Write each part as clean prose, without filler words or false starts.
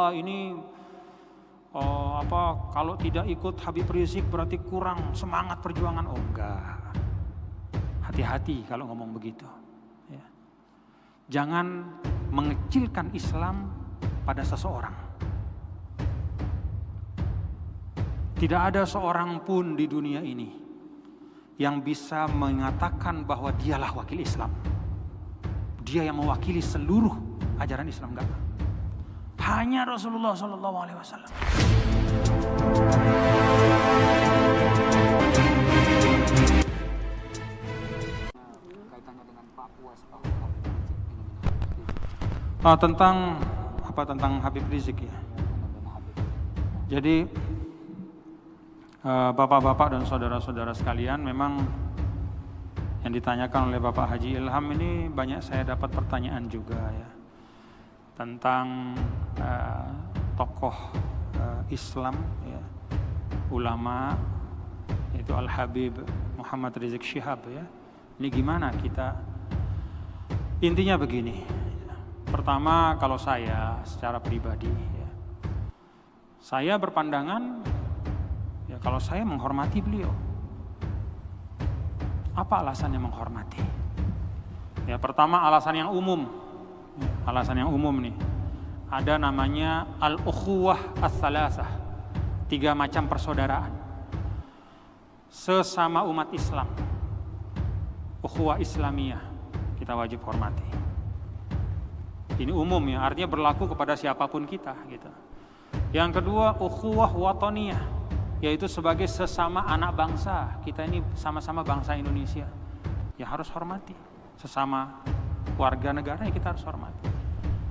wah ini kalau tidak ikut Habib Rizik berarti kurang semangat perjuangan. Oh enggak, hati-hati kalau ngomong begitu ya. Jangan mengecilkan Islam pada seseorang. Tidak ada seorang pun di dunia ini yang bisa mengatakan bahwa dialah wakil Islam. Dia yang mewakili seluruh ajaran Islam, enggak. Hanya Rasulullah SAW. Tentang Habib Rizik ya. Jadi bapak-bapak dan saudara-saudara sekalian, memang yang ditanyakan oleh Bapak Haji Ilham ini banyak saya dapat pertanyaan juga ya, tentang tokoh Islam ya, ulama, yaitu Al-Habib Muhammad Rizik Syihab ya. Ini gimana kita? Intinya begini. Pertama, kalau saya secara pribadi ya, saya berpandangan ya, kalau saya menghormati beliau. Apa alasannya menghormati? Ya, pertama alasan yang umum. Ya, alasan yang umum nih. Ada namanya al-ukhuwah ats-tsalatsah. 3 macam persaudaraan. Sesama umat Islam. Ukhuwah Islamiyah kita wajib hormati. Ini umum ya, artinya berlaku kepada siapapun kita gitu. Yang kedua, ukhuwah wataniyah, yaitu sebagai sesama anak bangsa. Kita ini sama-sama bangsa Indonesia, ya harus hormati. Sesama warga negara ya kita harus hormati.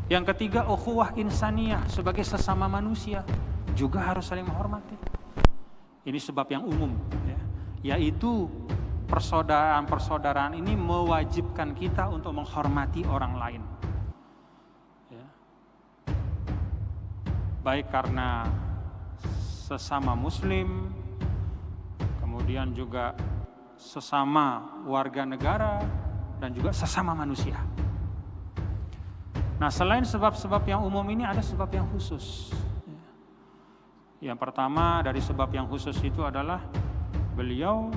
Yang ketiga, ukhuwah insaniyah, sebagai sesama manusia juga harus saling menghormati. Ini sebab yang umum ya, yaitu persaudaraan ini mewajibkan kita untuk menghormati orang lain. Baik karena sesama muslim, kemudian juga sesama warga negara, dan juga sesama manusia. Nah, selain sebab-sebab yang umum ini ada sebab yang khusus. Yang pertama dari sebab yang khusus itu adalah beliau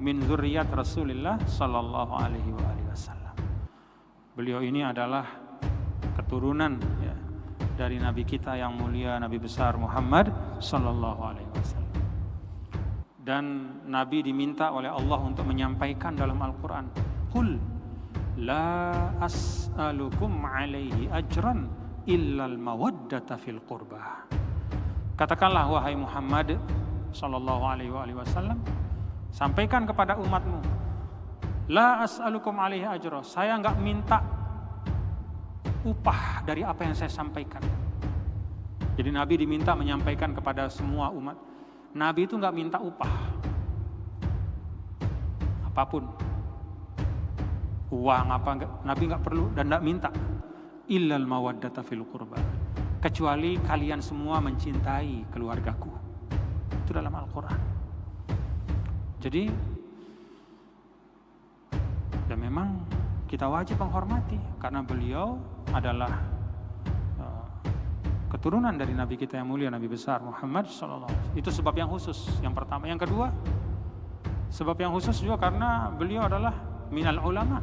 min dzurriyyat Rasulillah sallallahu alaihi wasallam. Beliau ini adalah keturunan ya, dari Nabi kita yang mulia, Nabi besar Muhammad sallallahu alaihi wasallam. Dan Nabi diminta oleh Allah untuk menyampaikan dalam Al-Qur'an, "Qul la as'alukum alaihi ajran illal mawaddata fil qurbah." Katakanlah wahai Muhammad sallallahu alaihi wasallam, sampaikan kepada umatmu, la as'alukum alaihi ajra, saya enggak minta upah dari apa yang saya sampaikan. Jadi Nabi diminta menyampaikan kepada semua umat. Nabi itu enggak minta upah apapun, uang apa enggak, Nabi enggak perlu dan enggak minta. Illal mawaddata fil qurba, kecuali kalian semua mencintai keluargaku. Itu dalam Al-Quran. Jadi ya memang kita wajib menghormati karena beliau adalah keturunan dari Nabi kita yang mulia, Nabi besar Muhammad SAW. Itu sebab yang khusus yang pertama. Yang kedua, sebab yang khusus juga karena beliau adalah minal ulama.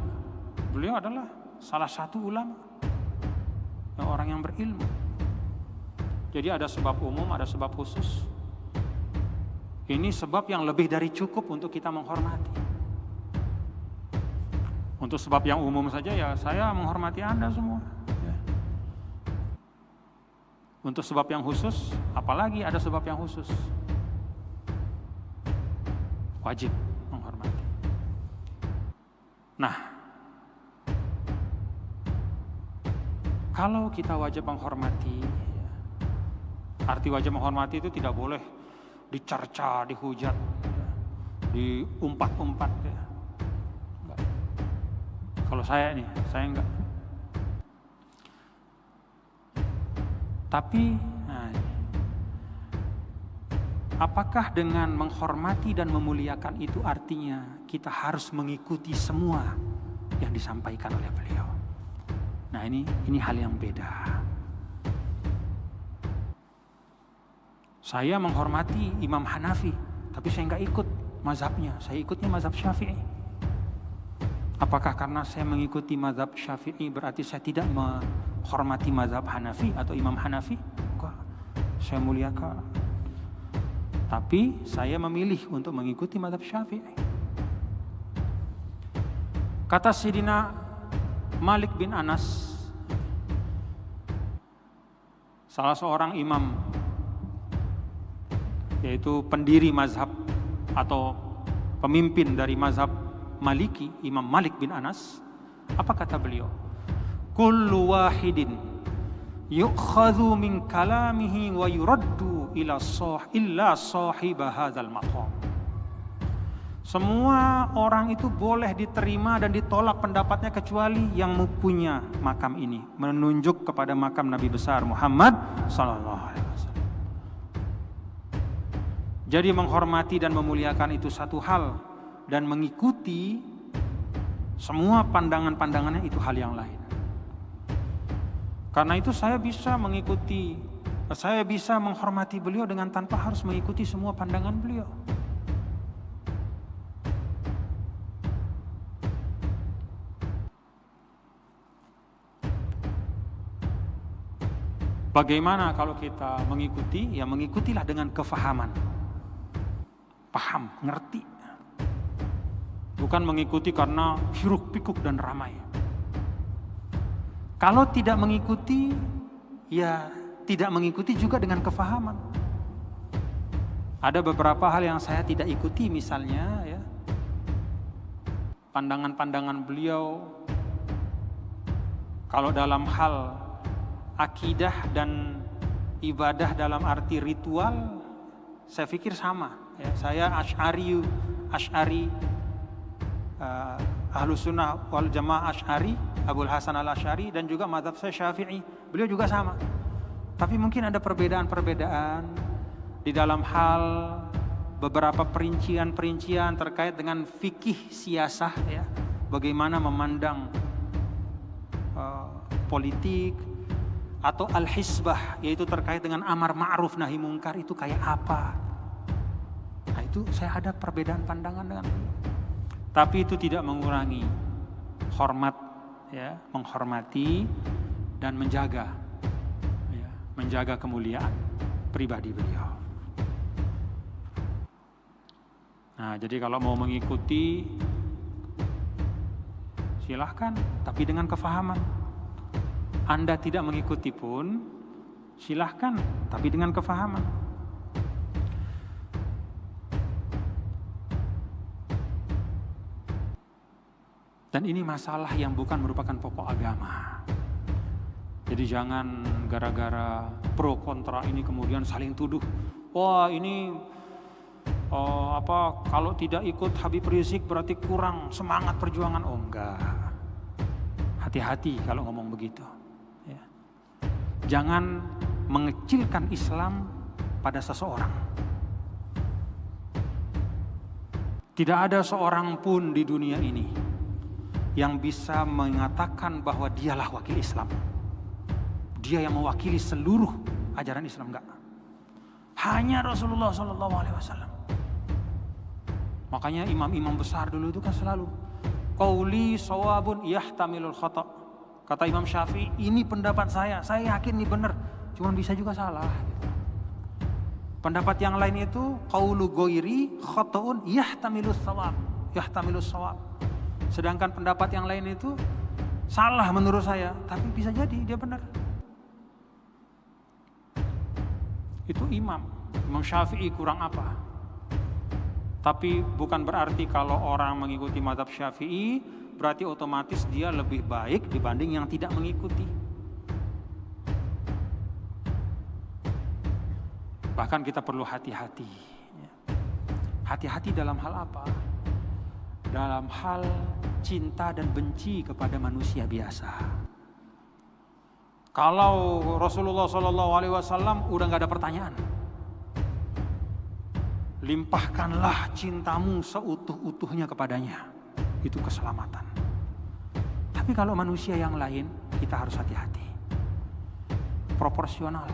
Beliau adalah salah satu ulama, orang yang berilmu. Jadi ada sebab umum, ada sebab khusus. Ini sebab yang lebih dari cukup untuk kita menghormati. Untuk sebab yang umum saja ya saya menghormati Anda semua ya. Untuk sebab yang khusus, apalagi ada sebab yang khusus, wajib menghormati. Nah, kalau kita wajib menghormati ya, arti wajib menghormati itu tidak boleh dicerca, dihujat ya, diumpat-umpat ya. Kalau saya nih, saya enggak. Tapi, apakah dengan menghormati dan memuliakan itu artinya kita harus mengikuti semua yang disampaikan oleh beliau? Nah, ini hal yang beda. Saya menghormati Imam Hanafi, tapi saya nggak ikut mazhabnya, saya ikutnya mazhab Syafi'i. Apakah karena saya mengikuti mazhab Syafi'i berarti saya tidak menghormati mazhab Hanafi atau Imam Hanafi? Enggak, saya muliakan. Tapi saya memilih untuk mengikuti mazhab Syafi'i. Kata Sayyidina Malik bin Anas, salah seorang imam, yaitu pendiri mazhab atau pemimpin dari mazhab Maliki, Imam Malik bin Anas, apa kata beliau? Kullu wahidin yu'khadhu min kalamihi wa yuraddu illa sahiba hadzal maqam. Semua orang itu boleh diterima dan ditolak pendapatnya kecuali yang mempunyai makam ini, menunjuk kepada makam Nabi besar Muhammad sallallahu alaihi wasallam. Jadi menghormati dan memuliakan itu satu hal, dan mengikuti semua pandangan-pandangannya itu hal yang lain. Karena itu saya bisa menghormati beliau dengan tanpa harus mengikuti semua pandangan beliau. Bagaimana kalau kita mengikuti? Ya mengikutilah dengan kefahaman. Paham, ngerti. Bukan mengikuti karena hiruk pikuk dan ramai. Kalau tidak mengikuti, ya tidak mengikuti juga dengan kefahaman. Ada beberapa hal yang saya tidak ikuti, misalnya ya, pandangan-pandangan beliau kalau dalam hal akidah dan ibadah dalam arti ritual, saya pikir sama. Ya, saya Asy'ari, Ahlus Sunnah wal Jamaah Asy'ari, Abul Hasan al-Asy'ari, dan juga mazhab saya Syafi'i. Beliau juga sama. Tapi mungkin ada perbedaan-perbedaan di dalam hal beberapa perincian-perincian terkait dengan fikih siyasah, ya, bagaimana memandang politik, atau al-hisbah, yaitu terkait dengan amar ma'ruf nahi mungkar itu kayak apa. Nah itu saya ada perbedaan pandangan dengan beliau. Tapi itu tidak mengurangi hormat, ya, menghormati dan menjaga, ya, menjaga kemuliaan pribadi beliau. Nah, jadi kalau mau mengikuti silahkan, tapi dengan kefahaman. Anda tidak mengikuti pun silahkan, tapi dengan kefahaman. Dan ini masalah yang bukan merupakan pokok agama. Jadi jangan gara-gara pro kontra ini kemudian saling tuduh. Wah ini kalau tidak ikut Habib Rizik berarti kurang semangat perjuangan. Oh enggak. Hati-hati kalau ngomong begitu. Ya. Jangan mengecilkan Islam pada seseorang. Tidak ada seorang pun di dunia ini yang bisa mengatakan bahwa dialah wakil Islam. Dia yang mewakili seluruh ajaran Islam, enggak. Hanya Rasulullah SAW. Makanya imam-imam besar dulu itu kan selalu qauli shawabun yahtamilul khata'. Kata Imam Syafi'i, ini pendapat saya yakin ini benar, cuman bisa juga salah. Pendapat yang lain itu qaulu ghairi khata'un yahtamilus shawab. Sedangkan pendapat yang lain itu salah menurut saya, tapi bisa jadi dia benar. Itu Imam Syafi'i kurang apa? Tapi bukan berarti kalau orang mengikuti mazhab Syafi'i berarti otomatis dia lebih baik dibanding yang tidak mengikuti. Bahkan kita perlu hati-hati. Hati-hati dalam hal apa? Dalam hal cinta dan benci kepada manusia biasa. Kalau Rasulullah SAW udah gak ada pertanyaan, limpahkanlah cintamu seutuh-utuhnya kepadanya, itu keselamatan. Tapi kalau manusia yang lain, kita harus hati-hati, proporsional.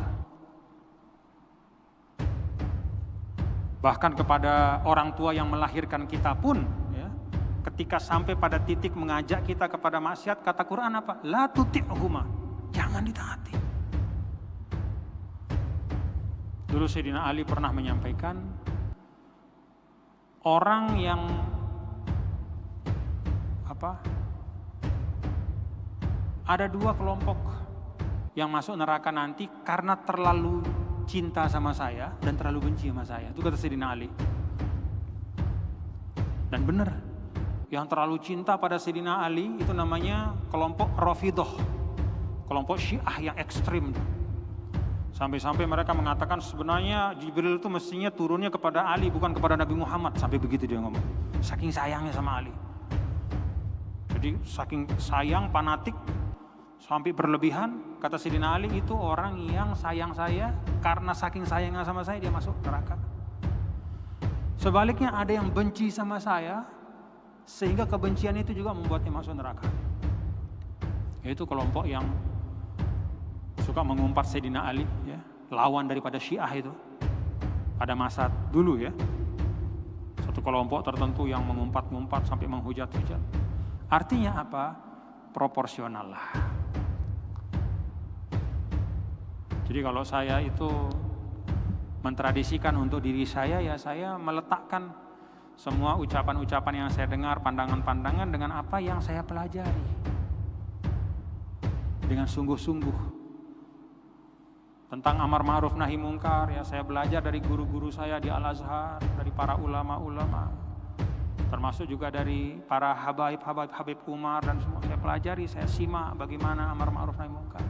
Bahkan kepada orang tua yang melahirkan kita pun, ya, ketika sampai pada titik mengajak kita kepada maksiat, kata Quran apa? La tuti'huma, jangan ditaati. Dulu Sayyidina Ali pernah menyampaikan, orang yang ada dua kelompok yang masuk neraka nanti karena terlalu cinta sama saya dan terlalu benci sama saya. Itu kata Sayyidina Ali. Dan benar, yang terlalu cinta pada Sayyidina Ali itu namanya kelompok Rafidhah, kelompok Syiah yang ekstrim. Sampai-sampai mereka mengatakan sebenarnya Jibril itu mestinya turunnya kepada Ali bukan kepada Nabi Muhammad. Sampai begitu dia ngomong, saking sayangnya sama Ali. Jadi saking sayang, fanatik, sampai berlebihan. Kata Sayyidina Ali, itu orang yang sayang saya, karena saking sayangnya sama saya dia masuk neraka. Sebaliknya ada yang benci sama saya, sehingga kebencian itu juga membuatnya masuk neraka. Yaitu kelompok yang suka mengumpat Sayyidina Ali, ya, lawan daripada Syiah itu pada masa dulu, ya. Satu kelompok tertentu yang mengumpat-ngumpat sampai menghujat-hujat. Artinya apa? Proporsional lah. Jadi kalau saya itu mentradisikan untuk diri saya, ya saya meletakkan semua ucapan-ucapan yang saya dengar, pandangan-pandangan dengan apa yang saya pelajari. Dengan sungguh-sungguh. Tentang amar ma'ruf nahi mungkar, ya saya belajar dari guru-guru saya di Al-Azhar, dari para ulama-ulama. Termasuk juga dari para Habib Umar dan semua saya pelajari, saya simak bagaimana amar ma'ruf nahi mungkar.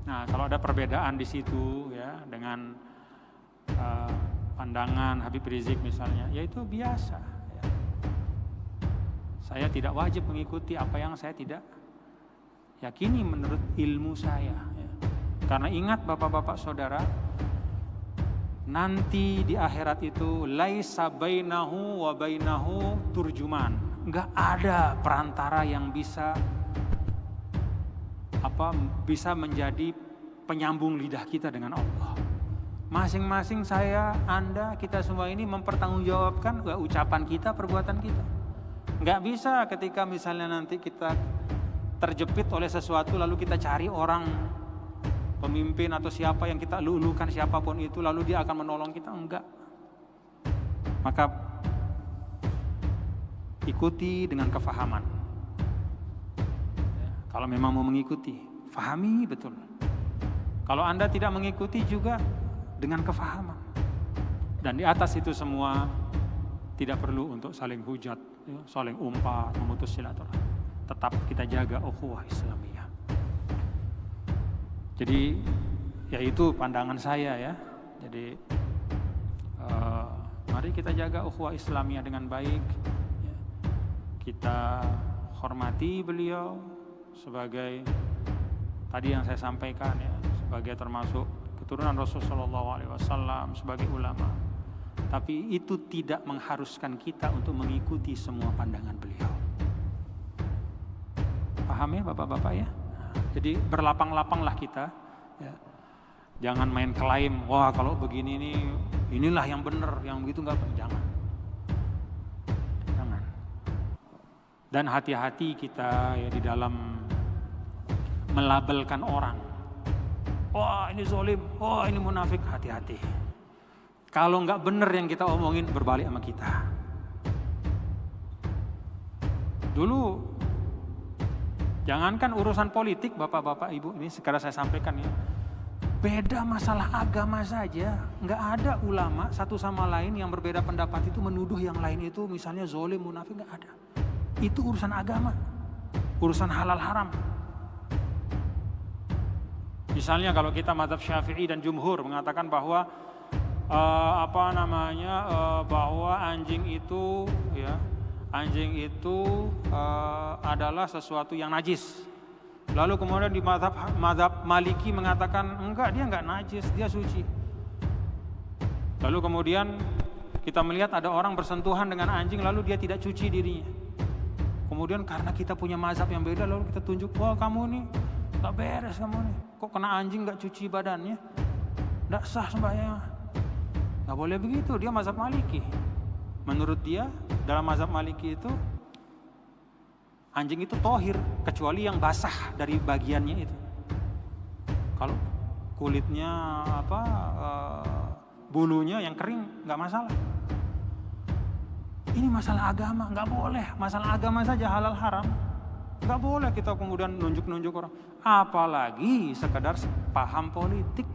Nah, kalau ada perbedaan di situ, ya, dengan pandangan Habib Rizik misalnya, ya itu biasa. Ya. Saya tidak wajib mengikuti apa yang saya tidak yakini menurut ilmu saya. Ya. Karena ingat bapak-bapak saudara, nanti di akhirat itu laisa bainahu wa bainahu turjuman. Enggak ada perantara yang bisa menjadi penyambung lidah kita dengan Allah. Masing-masing saya, Anda, kita semua ini mempertanggungjawabkan ucapan kita, perbuatan kita. Enggak bisa ketika misalnya nanti kita terjepit oleh sesuatu lalu kita cari orang pemimpin atau siapa yang kita lulukan, siapapun itu, lalu dia akan menolong kita. Enggak. Maka ikuti dengan kefahaman. Kalau memang mau mengikuti, fahami betul. Kalau Anda tidak mengikuti juga dengan kefahaman. Dan di atas itu semua tidak perlu untuk saling hujat, saling umpat, memutus silaturahmi. Tetap kita jaga ukhuwah Islamiyah. Jadi ya itu pandangan saya, ya. Jadi mari kita jaga ukhuwah Islamiyah dengan baik. Kita hormati beliau sebagai tadi yang saya sampaikan, ya, sebagai termasuk keturunan Rasulullah SAW, sebagai ulama. Tapi itu tidak mengharuskan kita untuk mengikuti semua pandangan beliau. Paham ya bapak-bapak, ya? Jadi berlapang-lapanglah kita, ya. Jangan main klaim, wah kalau begini inilah yang benar, yang begitu enggak, jangan. Dan hati-hati kita, ya, di dalam melabelkan orang. Wah ini zalim, wah ini munafik, hati-hati. Kalau nggak benar yang kita omongin, berbalik sama kita. Dulu, jangankan urusan politik, bapak-bapak, ibu, ini sekarang saya sampaikan, ya. Beda masalah agama saja, nggak ada ulama satu sama lain yang berbeda pendapat itu menuduh yang lain itu misalnya zalim, munafik, nggak ada. Itu urusan agama, urusan halal haram. Misalnya kalau kita mazhab Syafi'i dan jumhur mengatakan bahwa bahwa anjing itu, ya, adalah sesuatu yang najis. Lalu kemudian di mazhab Maliki mengatakan enggak, dia enggak najis, dia suci. Lalu kemudian kita melihat ada orang bersentuhan dengan anjing lalu dia tidak cuci dirinya. Kemudian karena kita punya mazhab yang beda lalu kita tunjuk, wah kamu nih gak beres, kamu nih kok kena anjing gak cuci badannya, gak sah sembahyang. Nggak boleh begitu, dia mazhab Maliki. Menurut dia, dalam mazhab Maliki itu anjing itu tohir, kecuali yang basah dari bagiannya itu. Kalau kulitnya bulunya yang kering nggak masalah. Ini masalah agama, nggak boleh. Masalah agama saja halal haram, nggak boleh kita kemudian nunjuk-nunjuk orang. Apalagi sekedar paham politik.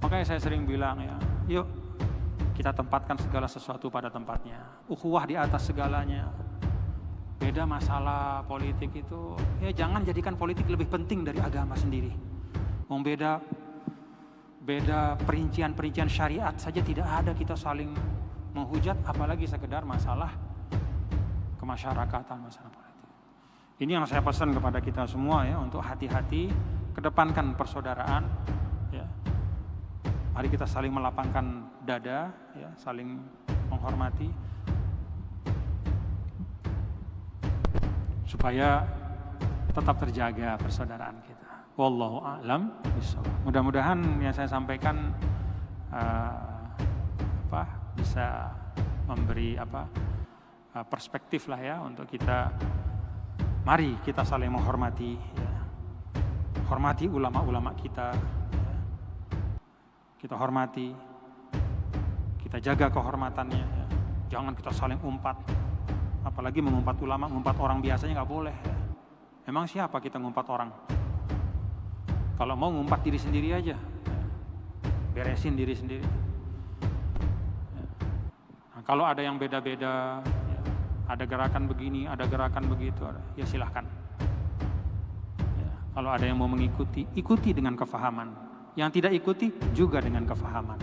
Makanya saya sering bilang ya, yuk kita tempatkan segala sesuatu pada tempatnya. Ukhuwah di atas segalanya. Beda masalah politik itu, ya jangan jadikan politik lebih penting dari agama sendiri. Beda perincian-perincian syariat saja tidak ada, kita saling menghujat, apalagi sekedar masalah kemasyarakatan, masalah politik. Ini yang saya pesan kepada kita semua ya, untuk hati-hati, kedepankan persaudaraan. Ya. Mari kita saling melapangkan dada, ya, saling menghormati, supaya tetap terjaga persaudaraan kita. Wallahu a'lam bishawab. Mudah-mudahan yang saya sampaikan bisa memberi perspektif lah ya untuk kita. Mari kita saling menghormati, ya. Hormati ulama-ulama kita, ya. Kita hormati, kita jaga kehormatannya, ya. Jangan kita saling umpat, apalagi mengumpat ulama, mengumpat orang biasanya nggak boleh, ya. Emang siapa kita ngumpat orang? Kalau mau ngumpat diri sendiri aja, ya. Beresin diri sendiri. Kalau ada yang beda-beda, ya, ada gerakan begini, ada gerakan begitu, ya silahkan. Ya, kalau ada yang mau mengikuti, ikuti dengan kefahaman. Yang tidak ikuti juga dengan kefahaman.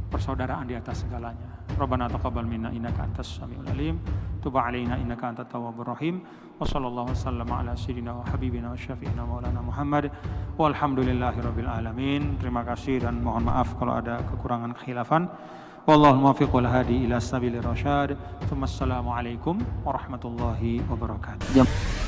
Persaudaraan di atas segalanya. Rabbana taqabbal minna innaka antas samiul alim, tub 'alaina innaka antat tawwabur rahim. Wa sallallahu wasallama ala sayyidina wa habibina wa syafi'ina maulana Muhammad. Walhamdulillahirabbil alamin. Terima kasih dan mohon maaf kalau ada kekurangan kekhilafan. Wallahul muwaffiq wal hadi ila sabilir rasyad. Assalamualaikum warahmatullahi wabarakatuh.